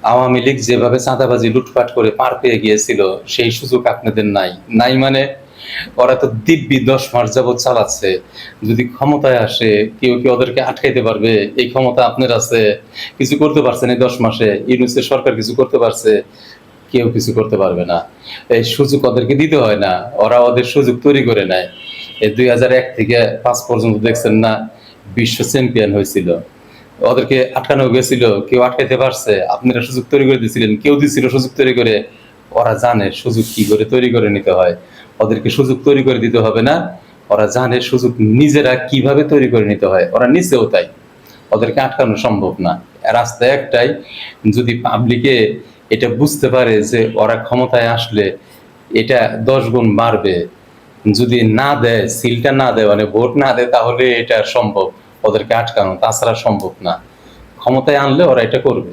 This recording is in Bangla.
আওয়ামী লীগ যেভাবে চাঁদাবাজি লুটপাট করে পার পেয়ে গিয়েছিল, সেই সুযোগ আপনাদের নাই। নাই মানে ওরা তো দিব্যি 10 মাস যাবৎ চালাচ্ছে। যদি ক্ষমতায় আসে কেউ কি ওদেরকে আটকাইতে পারবে? এই ক্ষমতা আপনার আছে। কিছু করতে পারছেন এই 10 মাসে? ইউনূসের সরকার কিছু করতে পারছে? কেউ কিছু করতে পারবে না। এই সুযোগ ওদেরকে দিতে হয় না, ওরা ওদের সুযোগ তৈরি করে নেয়। এই 2001 থেকে 5 পর্যন্ত দেখছেন না বিশ্ব চ্যাম্পিয়ন হয়েছিল, ওদেরকে আটকানো গেছিল, কেউ আটকাইতে পারছে? আপনারা সুযোগ তৈরি করে দিয়েছিলেন, কেউ দিছিল সুযোগ তৈরি করে? ওরা জানে সুযোগ কি করে তৈরি করে নিতে হয়, ওদেরকে সুযোগ তৈরি করে দিতে হবে না। ওরা জানে সুযোগ নিজেরা কিভাবে তৈরি করে নিতে হয়, ওরা নিচেও তাই। ওদেরকে আটকানো সম্ভব না। রাস্তা একটাই, যদি পাবলিকে এটা বুঝতে পারে যে ওরা ক্ষমতায় আসলে এটা 10 গুণ বাড়বে, যদি না দেয়, সিলটা না দেয়, মানে ভোট না দেয়, তাহলে এটা সম্ভব ওদেরকে আটকানো, তাছাড়া সম্ভব না। ক্ষমতায় আনলে ওরা এটা করবে।